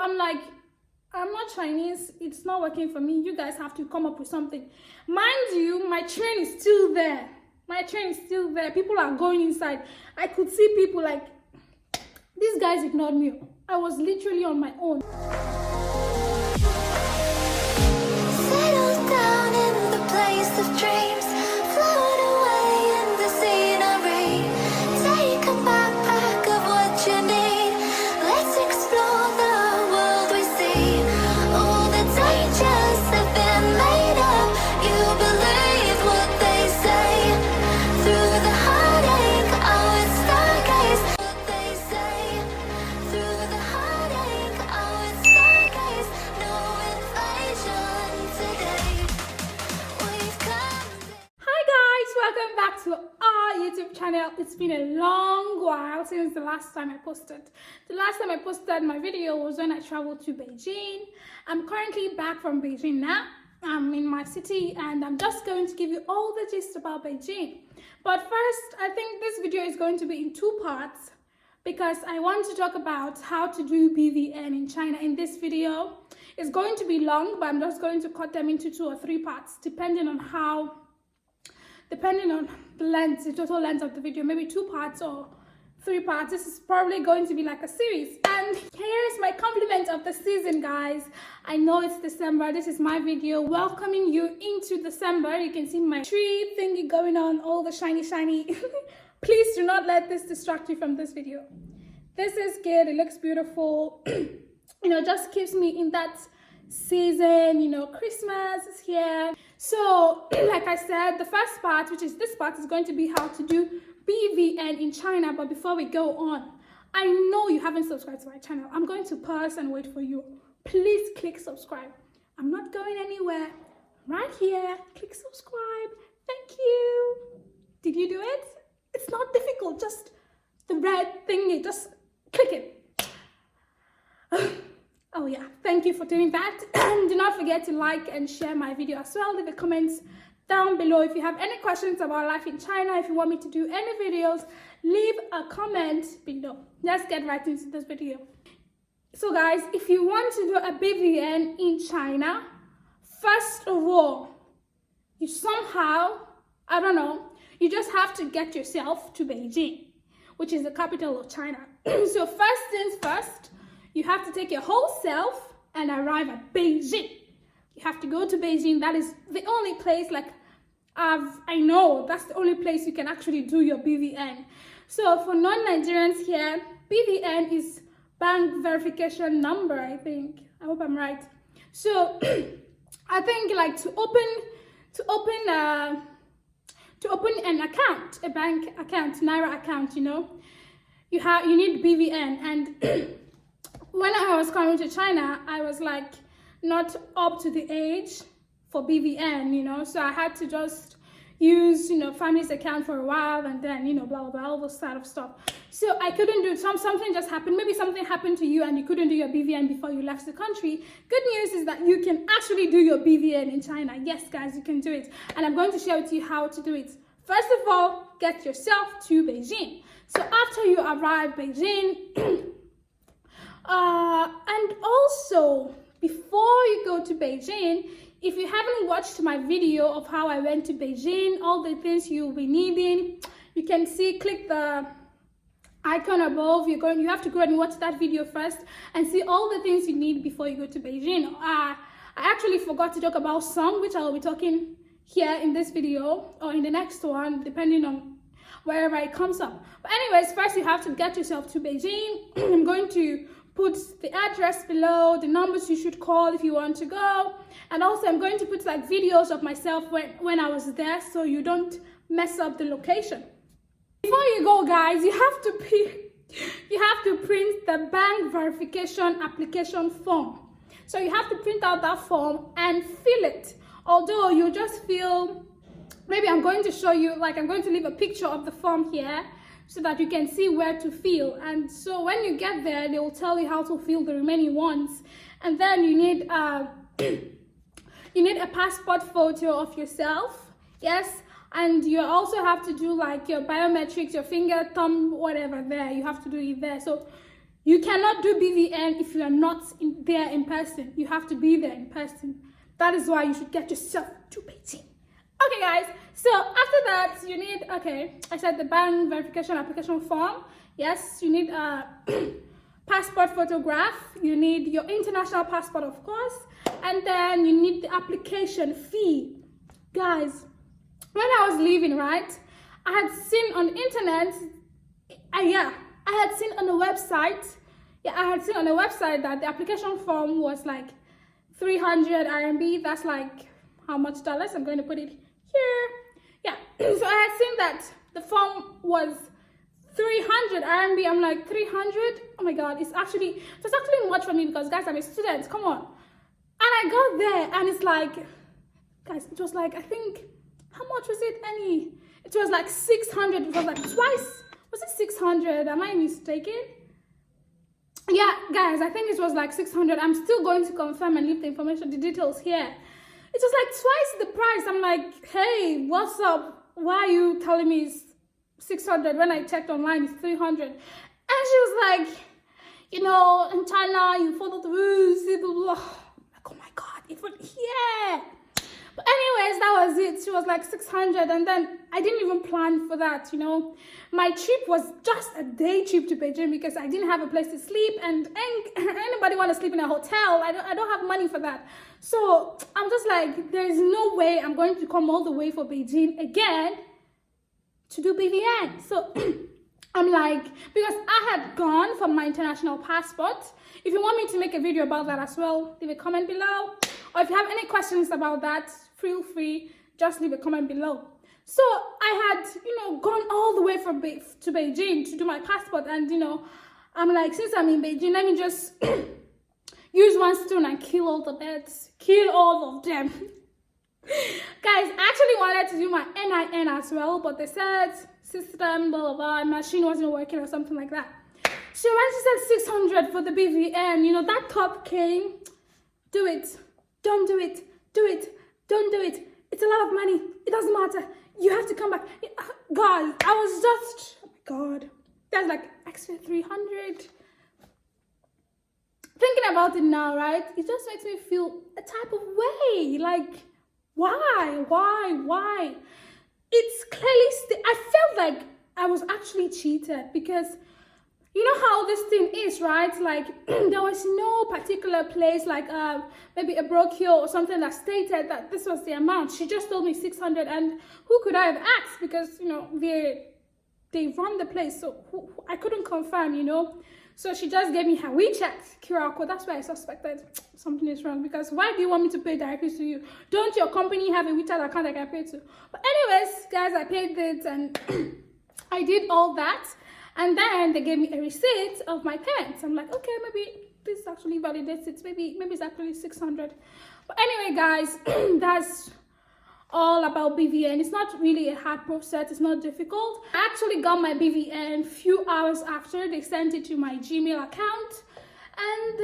I'm like, I'm not Chinese, it's not working for me. You guys have to come up with something. Mind you, my train is still there. My train is still there. People are going inside. I could see people like, these guys ignored me. I was literally on my own. Settle down in the place of dreams, float away in the scenery. Take a backpack of what you need. Let's explore the world we see. All the dangers have been made up. You believe what they say. Through the heartache, I would stargaze. What they say. Through the heartache, I would stargaze. No invasion today. We've come. Hi guys, welcome back to our YouTube channel. It's been a long while since the last time I posted. The last time I posted my video was when I traveled to Beijing. I'm currently back from Beijing now. I'm in my city and I'm just going to give you all the gist about Beijing. But first, I think this video is going to be in two parts because I want to talk about how to do BVN in China in this video. It's going to be long, but I'm just going to cut them into 2 or 3 parts depending on the length, the total length of the video, maybe 2 parts or 3 parts. This is probably going to be like a series. And here's my compliment of the season, guys. I know it's December. This is my video welcoming you into December. You can see my tree thingy going on, all the shiny. Please do not let this distract you from this video. This is good. It looks beautiful. You know, just keeps me in that season. You know, Christmas is here. So like I said, the first part, which is this part, is going to be how to do BVN in China. But before we go on, I know you haven't subscribed to my channel. I'm going to pause and wait for you. Please click subscribe. I'm not going anywhere. Right here, click subscribe. Thank you. Did you do it? It's not difficult, just the red thingy, just click it. Oh yeah, thank you for doing that. And do not forget to like and share my video as well. Leave the comments down below. If you have any questions about life in China, if you want me to do any videos, leave a comment below. Let's get right into this video. So guys, if you want to do a BVN in China, first of all, you somehow, I don't know, you just have to get yourself to Beijing, which is the capital of China. So first things first, you have to take your whole self and arrive at Beijing. You have to go to Beijing. That is the only place, like, I know that's the only place you can actually do your BVN. So for non-Nigerians here, BVN is bank verification number, I think. I hope I'm right. So I think like to open an account, a bank account, Naira account, you know, you need BVN. And when I was coming to China, I was like not up to the age for BVN, you know, so I had to just use, you know, family's account for a while, and then, you know, blah blah blah, all those sort of stuff. So I couldn't do something just happened. Maybe something happened to you and you couldn't do your BVN before you left the country. Good news is that you can actually do your BVN in China. Yes guys, you can do it, and I'm going to share with you how to do it. First of all, get yourself to Beijing. So after you arrive Beijing, and also before you go to Beijing, if you haven't watched my video of how I went to Beijing, all the things you'll be needing, you can see, click the icon above. You have to go and watch that video first and see all the things you need before you go to Beijing. I actually forgot to talk about some, which I will be talking here in this video or in the next one, depending on wherever it comes up. But anyways, first you have to get yourself to Beijing. I'm going to put the address below, the numbers you should call if you want to go, and also I'm going to put like videos of myself when I was there, so you don't mess up the location. Before you go guys, you have to print the bank verification application form. So you have to print out that form and fill it. Although you just feel, maybe I'm going to show you, like I'm going to leave a picture of the form here so that you can see where to fill. And so when you get there, they will tell you how to fill the remaining ones. And then you need a passport photo of yourself, yes, and you also have to do like your biometrics, your finger, thumb, whatever there, you have to do it there. So You cannot do BVN if you are not there in person. You have to be there in person. That is why you should get yourself to Beijing. Okay, guys. So after that, you need, okay, I said the bank verification application form. Yes, you need a passport photograph. You need your international passport, of course. And then you need the application fee. Guys, when I was leaving, right, I had seen on the internet, I had seen on the website, that the application form was like 300 RMB. That's like how much dollars? I'm going to put it here. Yeah, so I had seen that the form was 300 RMB. I'm like, 300? Oh my god, it's actually much for me because, guys, I'm a student. Come on. And I got there and it's like, guys, it was like, I think, how much was it? It was like 600. It was like twice. Was it 600? Am I mistaken? Yeah, guys, I think it was like 600. I'm still going to confirm and leave the information, the details here. It was like twice the price. I'm like, hey, what's up? Why are you telling me it's 600 when I checked online it's 300? And she was like, you know, in China you follow the rules, blah, blah, blah. Like, oh my god, it was here. But anyways, that was it. She was like 600, and then I didn't even plan for that, you know. My trip was just a day trip to Beijing because I didn't have a place to sleep, and anybody want to sleep in a hotel? I don't have money for that. So I'm just like, there's no way I'm going to come all the way for Beijing again to do BVN. So I'm like, because I had gone for my international passport. If you want me to make a video about that as well, leave a comment below. Or if you have any questions about that, feel free, just leave a comment below. So I had, you know, gone all the way to Beijing to do my passport, and, you know, I'm like, since I'm in Beijing, let me just use one stone and kill all the birds, kill all of them. Guys, I actually wanted to do my NIN as well, but they said system, blah, blah, blah, machine wasn't working or something like that. So when she said 600 for the BVN, you know, that thought came, do it, don't do it, do it, don't do it. It's a lot of money. It doesn't matter. You have to come back. God, I was just, oh my God, that's like extra 300. Thinking about it now, right? It just makes me feel a type of way. Like, why? It's clearly, I felt like I was actually cheated because you know how this thing is, right? Like, there was no particular place, like maybe a brochure or something that stated that this was the amount. She just told me 600, and who could I have asked? Because, you know, they run the place, so I couldn't confirm, you know. So she just gave me her WeChat QR code. That's why I suspected something is wrong, because why do you want me to pay directly to you? Don't your company have a WeChat account I can pay to? But anyways, guys, I paid it and I did all that. And then they gave me a receipt of my payment. I'm like, okay, maybe this actually validates it. Maybe it's actually 600. But anyway, guys, that's all about BVN. It's not really a hard process. It's not difficult. I actually got my BVN a few hours after they sent it to my Gmail account. And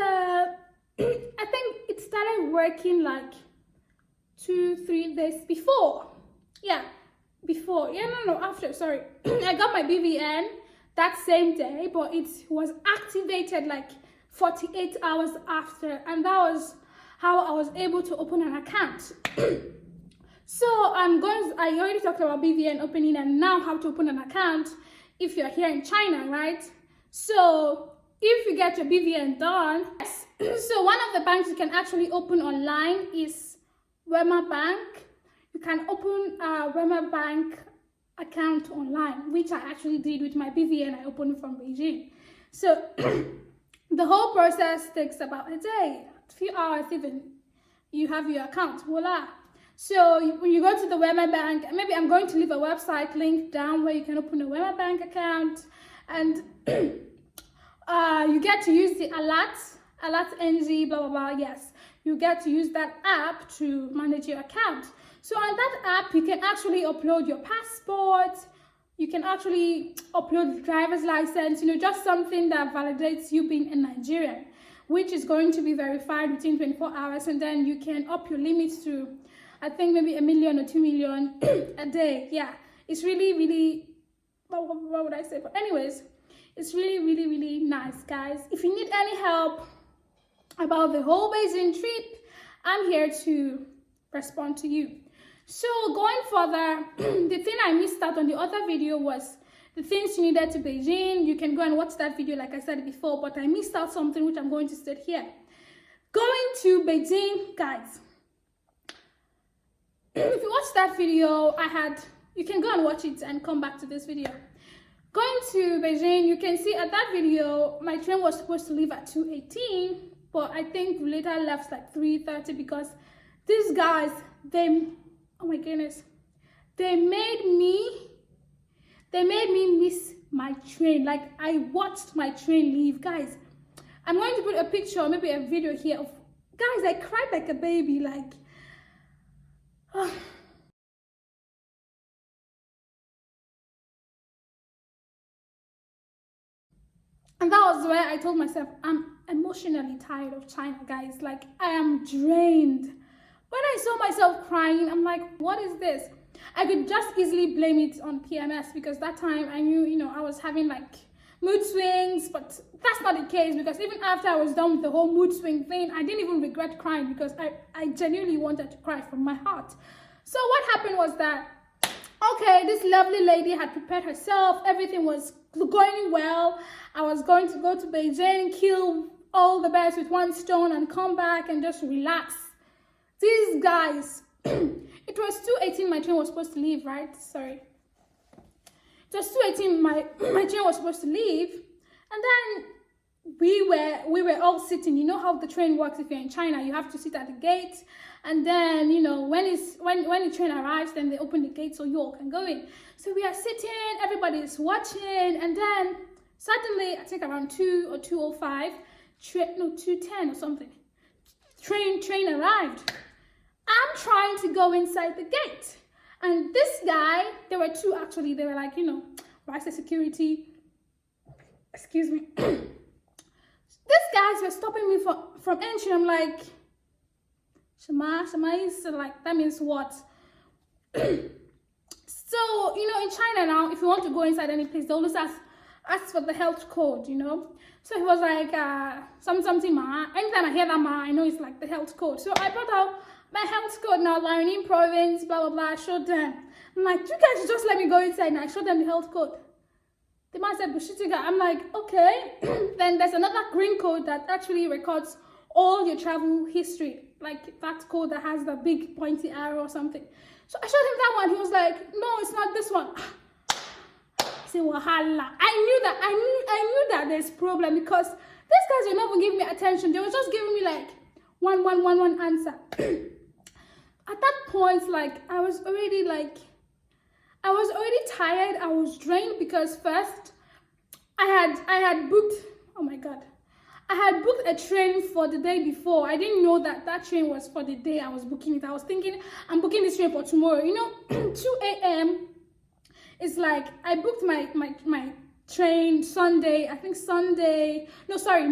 I think it started working like 2-3 days before. Yeah, before. Yeah, no, after, sorry. I got my BVN that same day, but it was activated like 48 hours after, and that was how I was able to open an account. So I already talked about BVN opening and now how to open an account if you're here in China, right? So if you get your BVN done, yes. So one of the banks you can actually open online is Wema Bank. You can open a Wema Bank account online, which I actually did with my BVN I opened from Beijing. So the whole process takes about a day, a few hours even. You have your account, voila. So when you go to the Wema Bank, maybe I'm going to leave a website link down where you can open a Wema Bank account, and you get to use the alert NG, blah blah blah. Yes, you get to use that app to manage your account. So on that app, you can actually upload your passport. You can actually upload your driver's license, you know, just something that validates you being a Nigerian, which is going to be verified within 24 hours. And then you can up your limits to, I think, maybe 1 million or 2 million a day. Yeah, it's really, really, what would I say? But anyways, It's really, really, really nice, guys. If you need any help about the whole Beijing trip, I'm here to respond to you. So going further, the thing I missed out on the other video was the things you needed to Beijing. You can go and watch that video like I said before, but I missed out something which I'm going to state here. Going to Beijing, guys. If you watch that video, you can go and watch it and come back to this video. Going to Beijing, you can see at that video, my train was supposed to leave at 2:18, but I think we later left like 3:30 because these guys, oh my goodness, they made me miss my train. Like, I watched my train leave, guys. I'm going to put a picture, maybe a video here of, guys, I cried like a baby, like, and that was where I told myself, I'm emotionally tired of China, guys. Like, I am drained. When I saw myself crying, I'm like, what is this? I could just easily blame it on PMS because that time I knew, I was having like mood swings, but that's not the case because even after I was done with the whole mood swing thing, I didn't even regret crying because I genuinely wanted to cry from my heart. So what happened was that, okay, this lovely lady had prepared herself, everything was going well. I was going to go to Beijing, kill all the birds with one stone and come back and just relax. These guys, it was 2:18 my train was supposed to leave, right? Sorry. It was 2:18 my train was supposed to leave. And then we were all sitting. You know how the train works if you're in China. You have to sit at the gate. And then, when the train arrives, then they open the gate so you all can go in. So we are sitting, everybody is watching. And then suddenly, I think around 2 or 2:05, 2:10 or something, train arrived. I'm trying to go inside the gate. And this guy, there were two actually, they were like, rice security. Excuse me. These guys were stopping me from entering. I'm like, Shema is like, that means what? So, in China now, if you want to go inside any place, they always ask for the health code, So he was like, something ma. Anytime I hear that ma, I know it's like the health code. So I brought out my health code now, Liaoning province, blah, blah, blah. I showed them. I'm like, you guys just let me go inside. And I showed them the health code. The man said, Bushitiga. I'm like, okay. Then there's another green code that actually records all your travel history. Like that code that has the big pointy arrow or something. So I showed him that one. He was like, no, it's not this one. I said, wahala. I knew that there's problem because these guys were not even giving me attention. They were just giving me like one answer. At that point, like, I was already tired. I was drained because first I had booked, oh my God, I had booked a train for the day before. I didn't know that train was for the day I was booking it. I was thinking, I'm booking this train for tomorrow. 2 a.m. It's like, I booked my train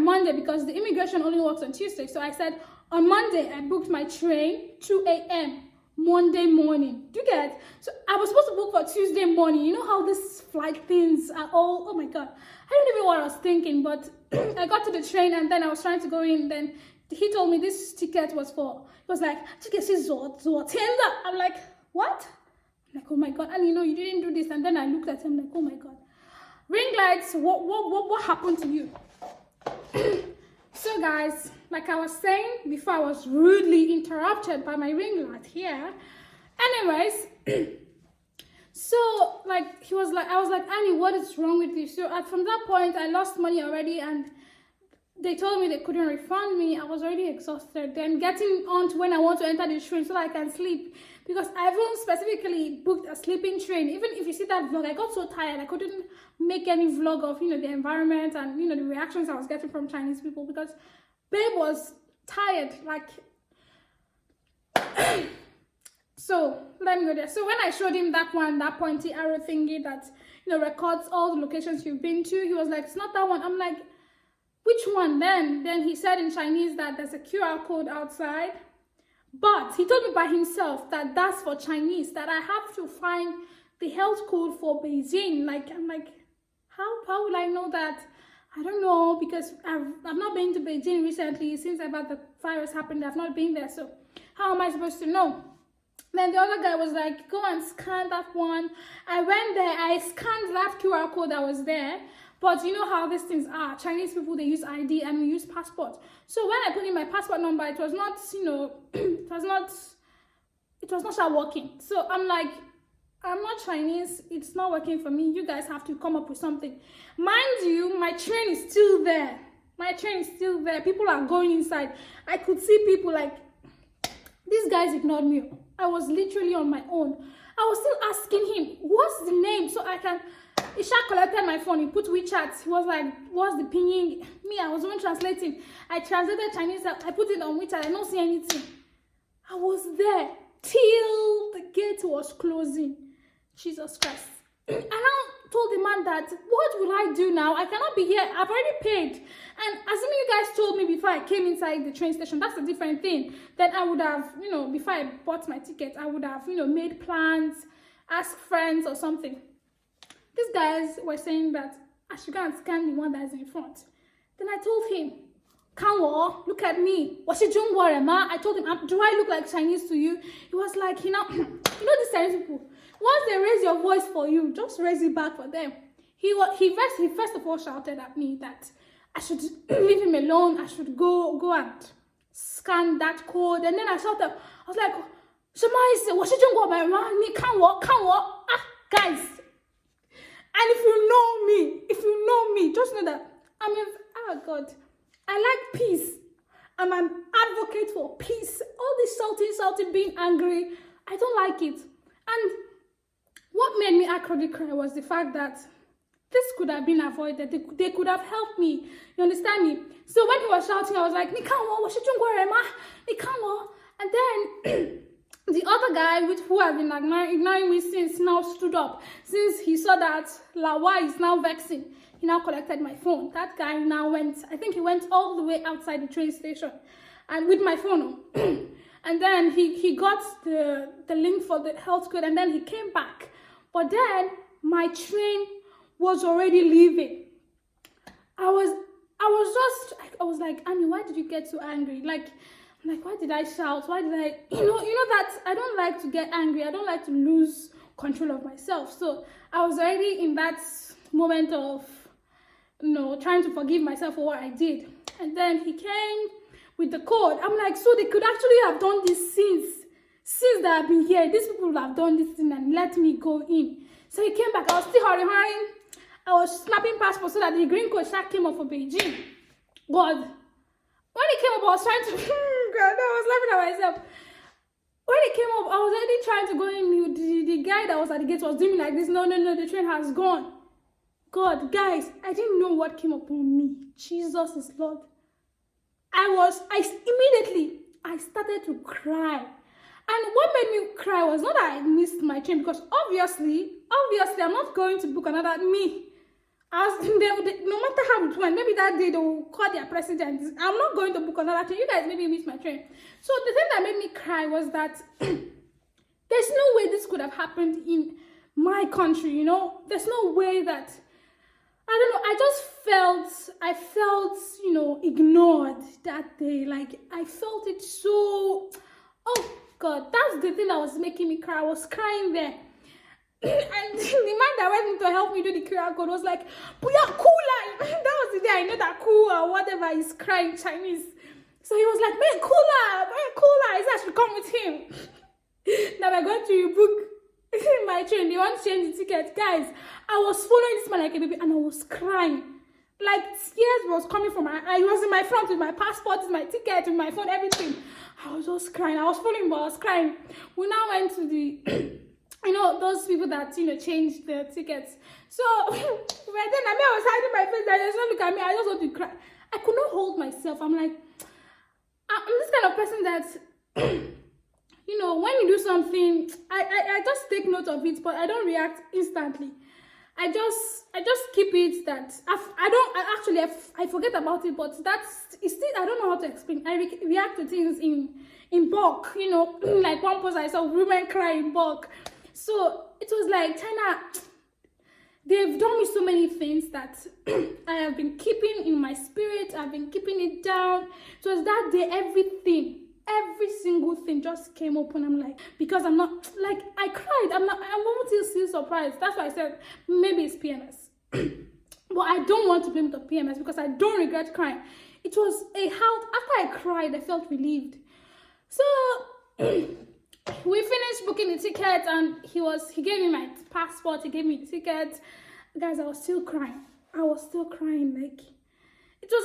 Monday because the immigration only works on Tuesday. So I said, on Monday, I booked my train 2 a.m. Monday morning. Do you get? So I was supposed to book for Tuesday morning. You know how these flight things are all, oh my God. I don't even know what I was thinking, but I got to the train and then I was trying to go in. Then he told me this ticket was for, it was like, ticket is tender. I'm like, what? I'm like, oh my God. And you didn't do this. And then I looked at him like, oh my God. Ring lights, what happened to you? So guys, like I was saying before, I was rudely interrupted by my ring light here. Anyways, so like I was like, Annie, what is wrong with you? So from that point, I lost money already, and they told me they couldn't refund me. I was already exhausted. Then getting on to when I want to enter the train so that I can sleep, because I haven't specifically booked a sleeping train. Even if you see that vlog, I got so tired I couldn't make any vlog of the environment and the reactions I was getting from Chinese people, because babe was tired, like. So let me go there. So when I showed him that pointy arrow thingy that records all the locations you've been to, he was like, it's not that one. I'm like, which one then? Then he said in Chinese that there's a QR code outside, but he told me by himself that that's for Chinese, that I have to find the health code for Beijing. Like, I'm like, How will I know that? I don't know, because I've not been to Beijing recently since about the virus happened. I've not been there, so how am I supposed to know? Then the other guy was like, go and scan that one. I went there, I scanned that QR code that was there. But you know how these things are. Chinese people, they use ID and we use passport. So when I put in my passport number, it was not, you know, it was not working. So I'm like, I'm not Chinese, it's not working for me. You guys have to come up with something. Mind you, my train is still there. My train is still there. People are going inside. I could see people like, these guys ignored me. I was literally on my own. I was still asking him, what's the name? So I can, Isha collected my phone, he put WeChat. He was like, what's the pinyin? Me, I was even translating. I translated Chinese, I put it on WeChat, I don't see anything. I was there till the gate was closing. Jesus Christ. And I told the man that, what will I do now? I cannot be here. I've already paid. And assuming you guys told me before I came inside the train station, that's a different thing. Then I would have, you know, before I bought my ticket, I would have, you know, made plans, asked friends or something. These guys were saying that I should go and scan the one that is in front. Then I told him, Kanwo, look at me. I told him, do I look like Chinese to you? He was like, you know these Chinese people, once they raise your voice for you, just raise it back for them. He first of all shouted at me that I should leave him alone. I should go and scan that code. And then I shouted, I was like, guys. And if you know me, just know that oh God, I like peace. I'm an advocate for peace. All this shouting, being angry, I don't like it. And what made me actually cry was the fact that this could have been avoided. They could have helped me. You understand me? So when he was shouting, I was like, and then the other guy, who had been ignoring me since, now stood up. Since he saw that Lawa is now vexing, he now collected my phone. That guy now went, I think he went all the way outside the train station and with my phone. And then he got the link for the health code, and then he came back. But then my train was already leaving. I was like, Annie, why did you get so angry? Like, why did I shout? Why did I, you know that I don't like to get angry. I don't like to lose control of myself. So I was already in that moment of, trying to forgive myself for what I did. And then he came with the code. I'm like, so they could actually have done this since that I've been here. These people have done this thing and let me go in. So he came back. I was still hurrying. I was snapping passport so that the green code came up for Beijing. God. When it came up, I was trying to, God, I was laughing at myself. When it came up, I was already trying to go in. The guy that was at the gate was doing like this. No, the train has gone. God, guys, I didn't know what came upon me. Jesus is Lord. I immediately started to cry. And what made me cry was not that I missed my train, because obviously, I'm not going to book another me. No matter how it went, maybe that day they will call their president. I'm not going to book another train. You guys maybe missed my train. So the thing that made me cry was that there's no way this could have happened in my country, There's no way that, I don't know, I felt, ignored that day. Like, I felt it so, oh God, that's the thing that was making me cry. I was crying there. And the man that went in to help me do the QR code was like, Puya Kula. That was the day I know that cool or whatever is crying Chinese. So he was like, man, Kula. He said I should come with him. Now we're going to book my train. They want to change the ticket. Guys, I was following this man like a baby and I was crying. Like, tears was coming from my eye. He was in my front with my passport, with my ticket, with my phone, everything. I was just crying. I was following him, but I was crying. We now went to the those people that changed the tickets. So but then I was hiding my face. They just not look at me. I just want to cry. I could not hold myself. I'm like, I'm this kind of person that when you do something, I just take note of it, but I don't react instantly. I just keep it that I forget about it, but it's still, I don't know how to explain. I react to things in bulk, like one post I saw women cry in bulk. So it was like, China, they've done me so many things that I have been keeping in my spirit. I've been keeping it down. So it's that day, every single thing just came open. I'm like, because I'm not, like, I cried. I'm still surprised. That's why I said maybe it's PMS. But I don't want to blame the PMS because I don't regret crying. It was after I cried, I felt relieved. So we finished booking the ticket, and he gave me my passport, he gave me the ticket. Guys, I was still crying. Like, it was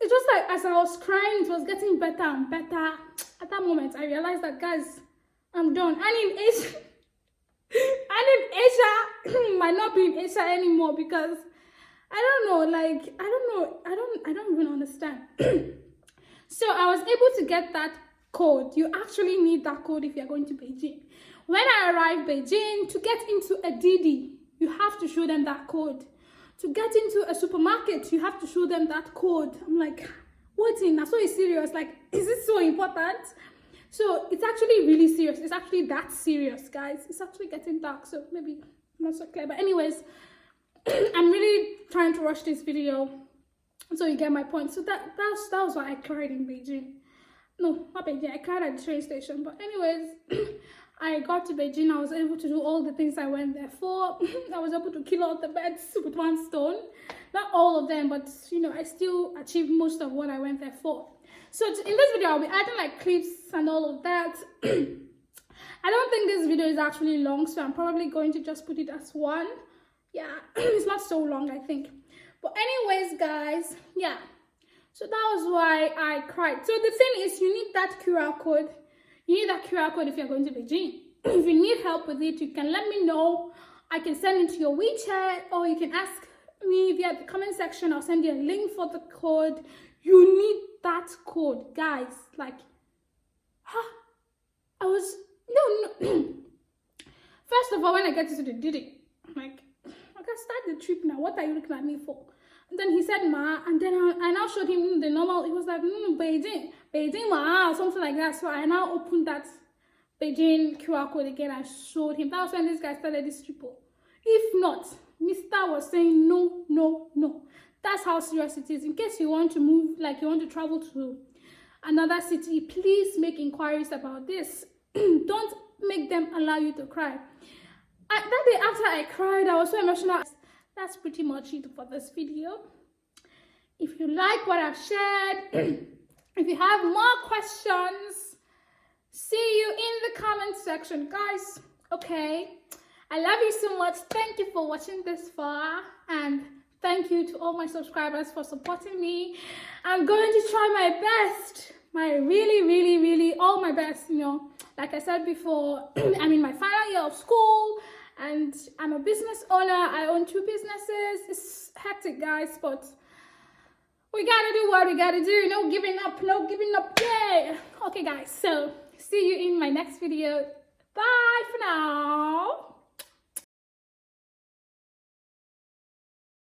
just like as I was crying, it was getting better and better. At that moment, I realized that, guys, I'm done. And in Asia might not be in Asia anymore, because I don't know, like, I don't even understand. So I was able to get that code. You actually need that code if you're going to Beijing. When I arrived Beijing, to get into a Didi, you have to show them that code. To get into a supermarket, you have to show them that code. I'm like, what in? That's so serious. Like, is it so important? So it's actually really serious. It's actually that serious, guys. It's actually getting dark, so maybe not so clear. But anyways, I'm really trying to rush this video so you get my point. So that was why I cried in Beijing. No, not Beijing. I cried at the train station. But anyways, I got to Beijing. I was able to do all the things I went there for. I was able to kill all the birds with one stone. Not all of them, but you know, I still achieved most of what I went there for. So in this video, I'll be adding like clips and all of that. I don't think this video is actually long, so I'm probably going to just put it as one. Yeah, it's not so long, I think. But anyways, guys, yeah. So that was why I cried. So the thing is, you need that QR code. You need that QR code if you're going to Beijing. If you need help with it, you can let me know. I can send it to your WeChat, or you can ask me via the comment section. I'll send you a link for the code. You need that code, guys. Like, no. First of all, when I get to the Didi, I'm like, I can start the trip now. What are you looking at me for? And then he said, ma, and then I now showed him the normal. It was like, Beijing, ma, something like that. So I now opened that Beijing QR code again. I showed him. That was when this guy started this triple. If not, Mr. was saying, no. That's how serious it is. In case you want to move, like you want to travel to another city, please make inquiries about this. Don't make them allow you to cry. That day after I cried, I was so emotional. That's pretty much it for this video. If you like what I've shared, if you have more questions, see you in the comment section, guys. Okay, I love you so much. Thank you for watching this far, and thank you to all my subscribers for supporting me. I'm going to try my best, my really all my best. You know, like I said before, I'm in my final year of school. And I'm a business owner. I own 2 businesses. It's hectic, guys, but we gotta do what we gotta do. No giving up, yay! Okay, guys, so see you in my next video. Bye for now.